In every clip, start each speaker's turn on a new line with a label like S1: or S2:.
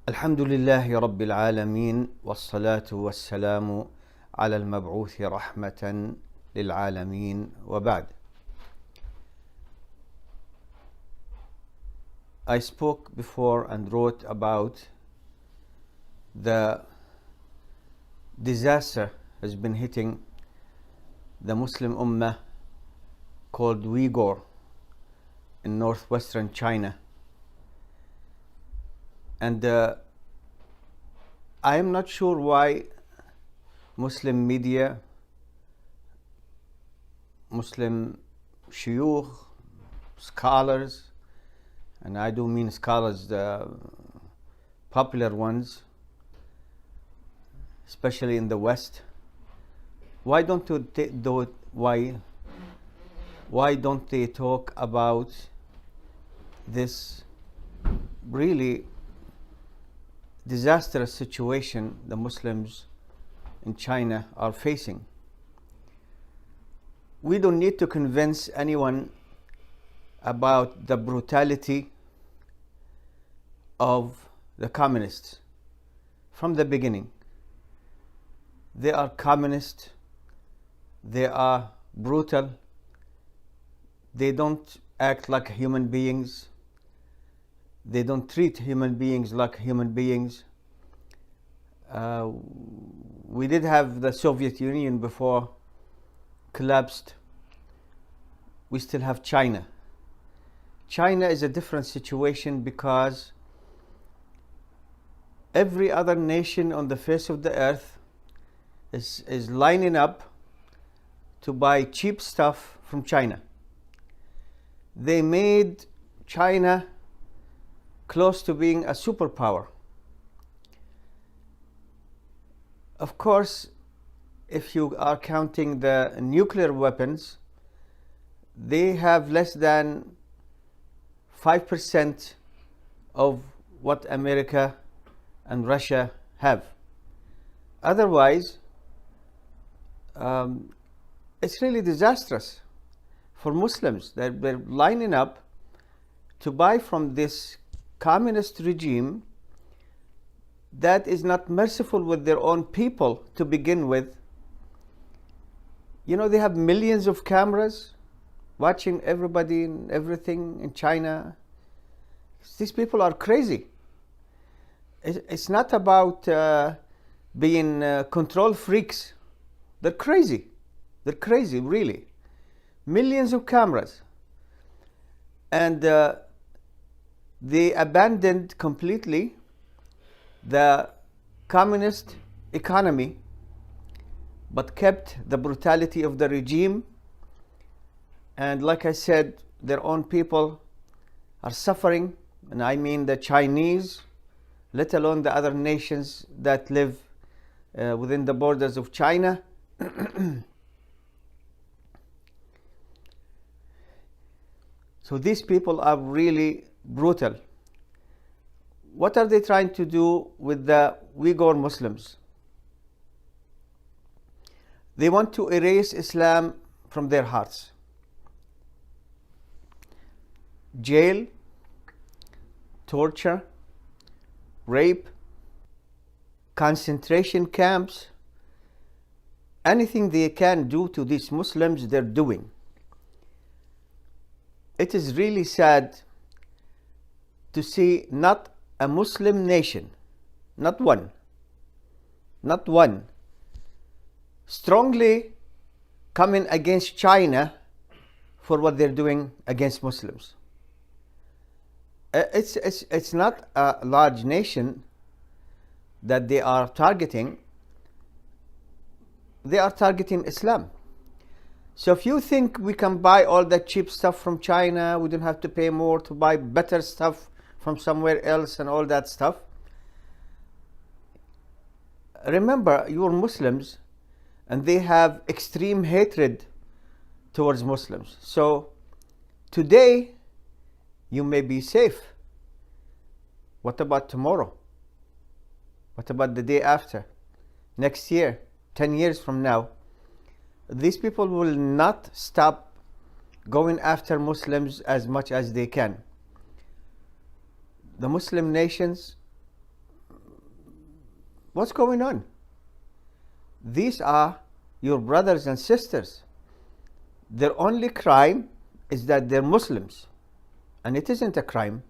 S1: الحمد لله رب العالمين والصلاة والسلام على المبعوث رحمة للعالمين وبعد. I spoke before and wrote about the disaster has been hitting the Muslim Ummah called Uyghur in northwestern China. And I am not sure why Muslim media, Muslim shuyukh, scholars, and I do mean scholars, the popular ones, especially in the West, why don't they talk about this really disastrous situation the Muslims in China are facing? We don't need to convince anyone about the brutality of the communists from the beginning. They are communist, they are brutal, they don't act like human beings, they don't treat human beings like human beings. We did have the Soviet Union before collapsed. We still have China. China is a different situation because every other nation on the face of the earth is lining up to buy cheap stuff from China. They made China close to being a superpower. Of course, if you are counting the nuclear weapons, they have less than 5% of what America and Russia have. Otherwise, it's really disastrous for Muslims. They're lining up to buy from this communist regime that is not merciful with their own people to begin with. You know, they have millions of cameras watching everybody and everything in China. These people are crazy. It's not about being control freaks. They're crazy. They're crazy, really. Millions of cameras. And they abandoned completely the communist economy, but kept the brutality of the regime. And like I said, their own people are suffering, and I mean the Chinese, let alone the other nations that live within the borders of China. So these people are really brutal. What are they trying to do with the Uyghur Muslims? They want to erase Islam from their hearts. Jail, torture, rape, concentration camps, anything they can do to these Muslims, they're doing. It is really sad to see not a Muslim nation, not one, strongly coming against China for what they're doing against Muslims. It's not a large nation that they are targeting. They are targeting Islam. So if you think we can buy all that cheap stuff from China, we don't have to pay more to buy better stuff from somewhere else and all that stuff, remember, you're Muslims and they have extreme hatred towards Muslims. So today you may be safe. What about tomorrow? What about the day after? Next year? 10 years from now? These people will not stop going after Muslims as much as they can. The Muslim nations What's going on? These are your brothers and sisters. Their only crime is that they're Muslims. And it isn't a crime.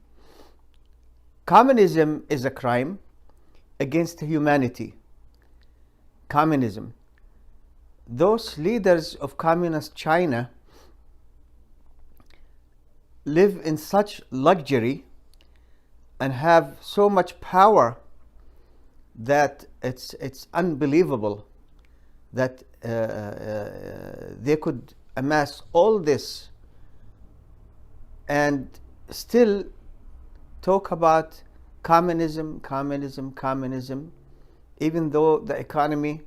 S1: Communism is a crime against humanity. Communism. Those leaders of communist China live in such luxury and have so much power that it's unbelievable that they could amass all this and still talk about communism, even though the economy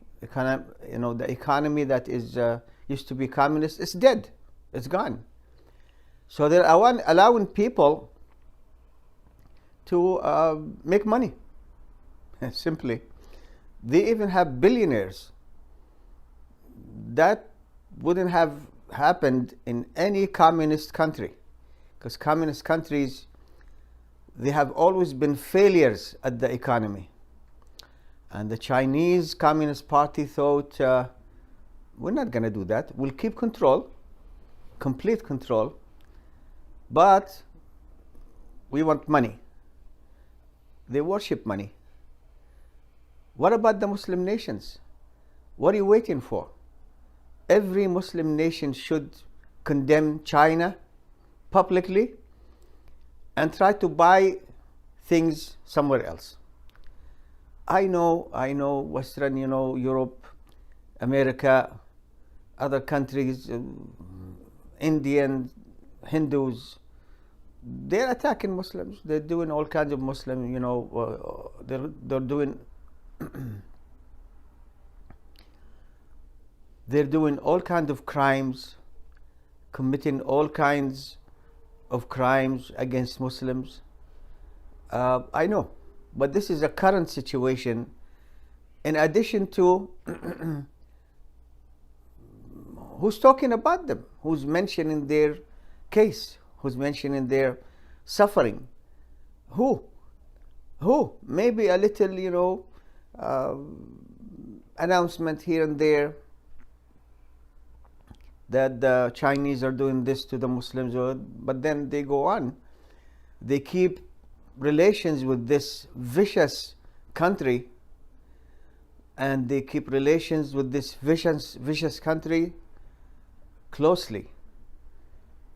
S1: that is used to be communist is dead, it's gone. So they're allowing people to make money. Simply, they even have billionaires. That wouldn't have happened in any communist country, because communist countries, they have always been failures at the economy. And the Chinese Communist Party thought, we're not going to do that. We'll keep control, complete control, but we want money. They worship money. What about the Muslim nations? What are you waiting for? Every Muslim nation should condemn China publicly and try to buy things somewhere else. I know Western, Europe, America, other countries, Indians, Hindus, they're attacking Muslims. They're doing all kinds of Muslim, they're doing they're doing all kinds of crimes, committing all kinds of crimes against Muslims. I know, but this is a current situation. In addition to who's talking about them, who's mentioning their case, who's mentioning their suffering, who maybe a little, announcement here and there that the Chinese are doing this to the Muslims, but then they go on. They keep relations with this vicious country, and they keep relations with this vicious country closely.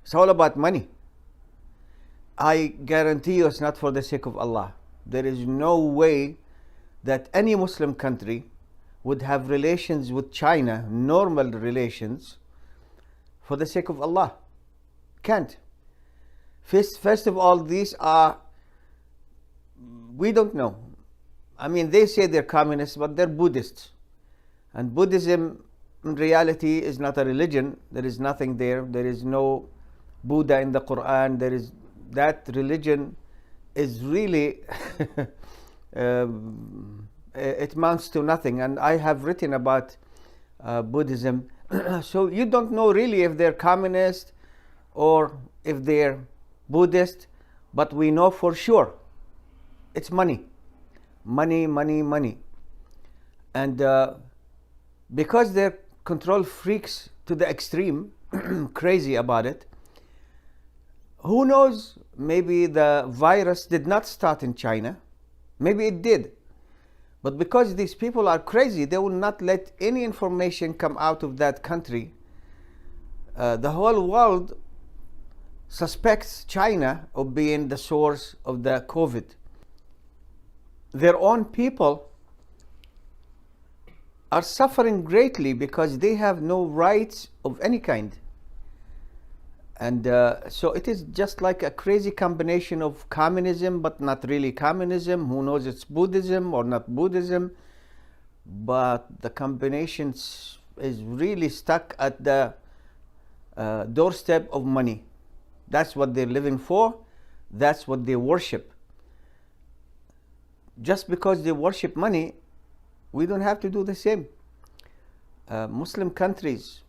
S1: It's all about money. I guarantee you it's not for the sake of Allah. There is no way that any Muslim country would have relations with China, normal relations, for the sake of Allah. Can't. First of all, these are, we don't know. I mean, they say they're communists, but they're Buddhists. And Buddhism, in reality, is not a religion. There is nothing there. There is no Buddha in the Quran. That religion is really, it amounts to nothing. And I have written about Buddhism. So you don't know really if they're communist or if they're Buddhist, but we know for sure it's money. And because they're control freaks to the extreme, crazy about it, who knows, maybe the virus did not start in China, maybe it did. But because these people are crazy, they will not let any information come out of that country. The whole world suspects China of being the source of the COVID. Their own people are suffering greatly because they have no rights of any kind. And so it is just like a crazy combination of communism, but not really communism. Who knows, it's Buddhism or not Buddhism. But the combination is really stuck at the doorstep of money. That's what they're living for. That's what they worship. Just because they worship money, we don't have to do the same. Muslim countries,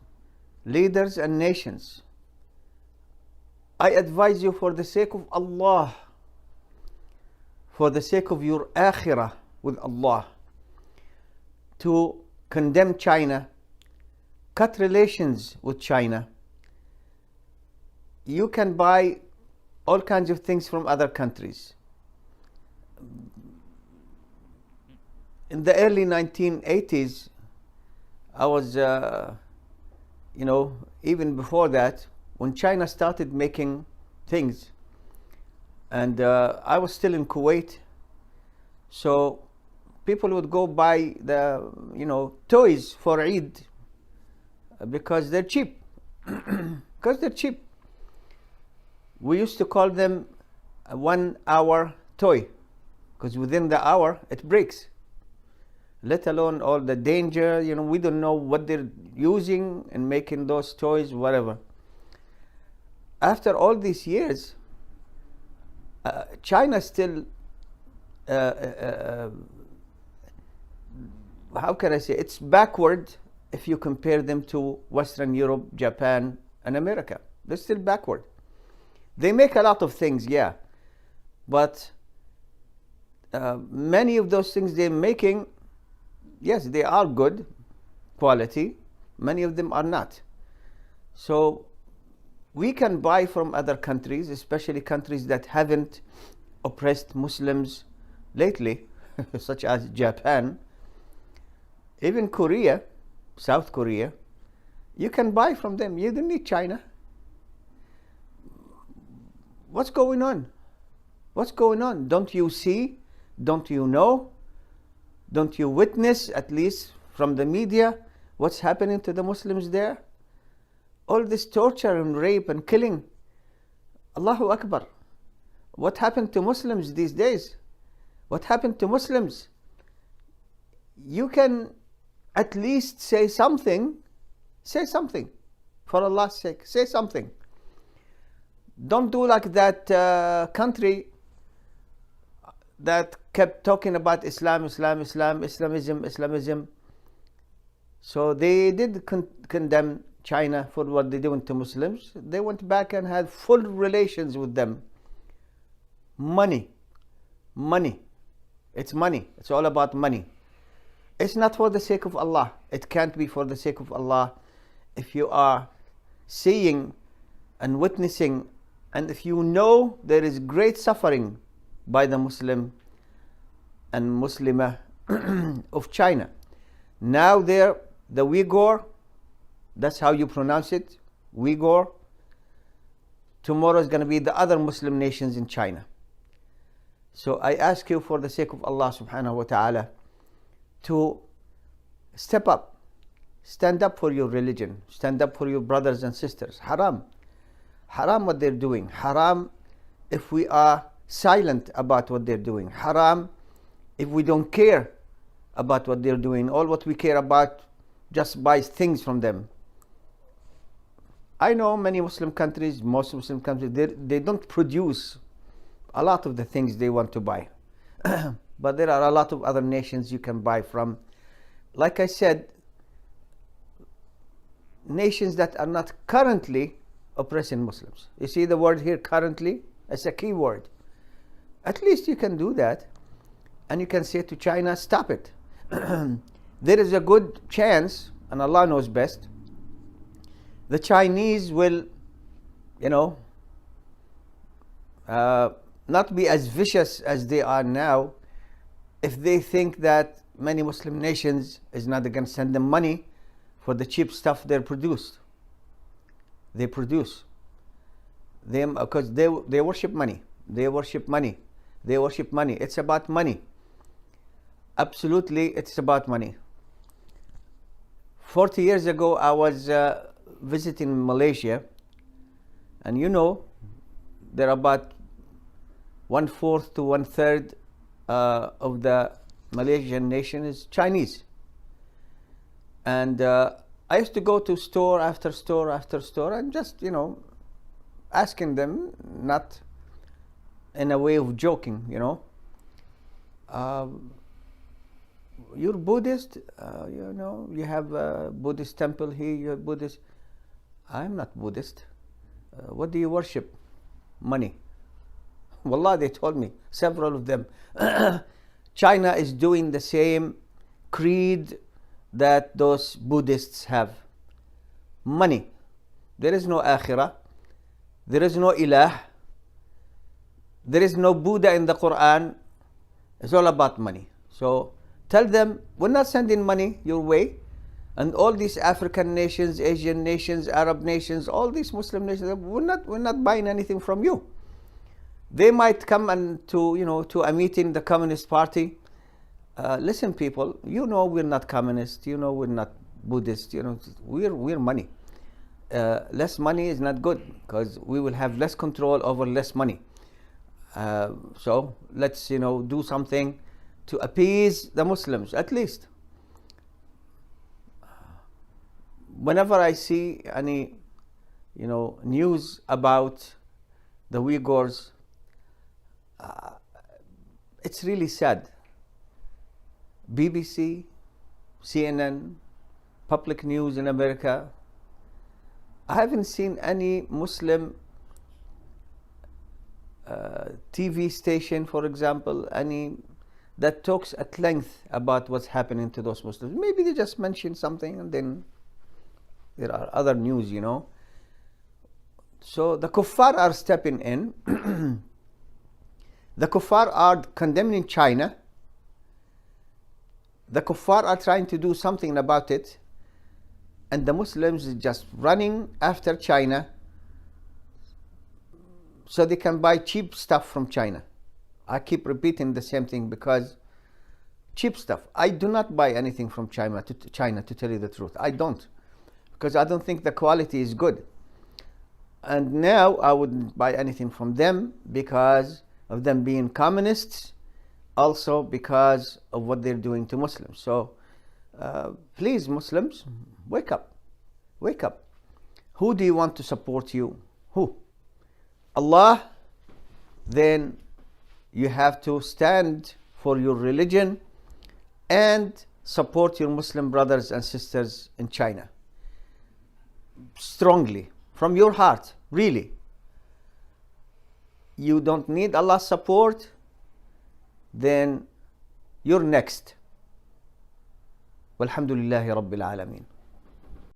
S1: leaders and nations, I advise you, for the sake of Allah, for the sake of your akhirah with Allah, to condemn China, cut relations with China. You can buy all kinds of things from other countries. In the early 1980s, I was, even before that, when China started making things, and I was still in Kuwait, so people would go buy the, toys for Eid because they're cheap. Because they're cheap. We used to call them a 1 hour toy, because within the hour it breaks. Let alone all the danger, we don't know what they're using in making those toys, whatever. After all these years, China still, how can I say, it's backward if you compare them to Western Europe, Japan, and America. They're still backward. They make a lot of things, yeah, but many of those things they're making, yes, they are good quality. Many of them are not. So we can buy from other countries, especially countries that haven't oppressed Muslims lately, such as Japan, even Korea, South Korea. You can buy from them. You don't need China. What's going on? What's going on? Don't you see? Don't you know? Don't you witness, at least from the media, what's happening to the Muslims there? All this torture and rape and killing. Allahu Akbar. What happened to Muslims these days? What happened to Muslims? You can at least say something. Say something. For Allah's sake, say something. Don't do like that country that kept talking about Islamism. So they did condemn China for what they're doing to Muslims. They went back and had full relations with them. Money. It's money. It's all about money. It's not for the sake of Allah. It can't be for the sake of Allah. If you are seeing and witnessing, and if you know there is great suffering by the Muslim and Muslimah of China. Now the Uyghur, that's how you pronounce it, Uyghur. Tomorrow is going to be the other Muslim nations in China. So I ask you, for the sake of Allah subhanahu wa ta'ala, to step up. Stand up for your religion. Stand up for your brothers and sisters. Haram. Haram what they're doing. Haram if we are silent about what they're doing. Haram if we don't care about what they're doing. All what we care about, just buy things from them. I know many Muslim countries, most Muslim countries, they don't produce a lot of the things they want to buy. But there are a lot of other nations you can buy from. Like I said, nations that are not currently oppressing Muslims. You see the word here, currently? It's a key word. At least you can do that. And you can say to China, stop it. There is a good chance, and Allah knows best, the Chinese will, not be as vicious as they are now if they think that many Muslim nations is not going to send them money for the cheap stuff they produce. Because they worship money. They worship money. They worship money. It's about money. Absolutely, it's about money. 40 years ago, I was visiting Malaysia, and there are about 1/4 to 1/3 of the Malaysian nation is Chinese. And I used to go to store after store after store and just, asking them, not in a way of joking, you're Buddhist, you have a Buddhist temple here, you're Buddhist. I'm not Buddhist. What do you worship? Money. Wallah, they told me, several of them. China is doing the same creed that those Buddhists have? Money. There is no akhirah. There is no ilah. There is no Buddha in the Quran. It's all about money. So tell them, we're not sending money your way. And all these African nations, Asian nations, Arab nations, all these Muslim nations, we're not buying anything from you. They might come and to a meeting, the Communist Party. Listen, people, we're not communist. We're not Buddhist. We're money. Less money is not good, because we will have less control over less money. So let's do something to appease the Muslims at least. Whenever I see any news about the Uyghurs, it's really sad. BBC, CNN, public news in America, I haven't seen any Muslim TV station, for example, that talks at length about what's happening to those Muslims. Maybe they just mention something and then there are other news, So the kuffar are stepping in. The kuffar are condemning China. The kuffar are trying to do something about it. And the Muslims is just running after China so they can buy cheap stuff from China. I keep repeating the same thing because cheap stuff. I do not buy anything from China, to tell you the truth. I don't. Because I don't think the quality is good. And now I wouldn't buy anything from them because of them being communists, also because of what they're doing to Muslims. So please, Muslims, wake up. Wake up. Who do you want to support you? Who? Allah? Then you have to stand for your religion and support your Muslim brothers and sisters in China. Strongly, from your heart, really. You don't need Allah's support, then you're next. Walhamdulillahi Rabbil Alameen.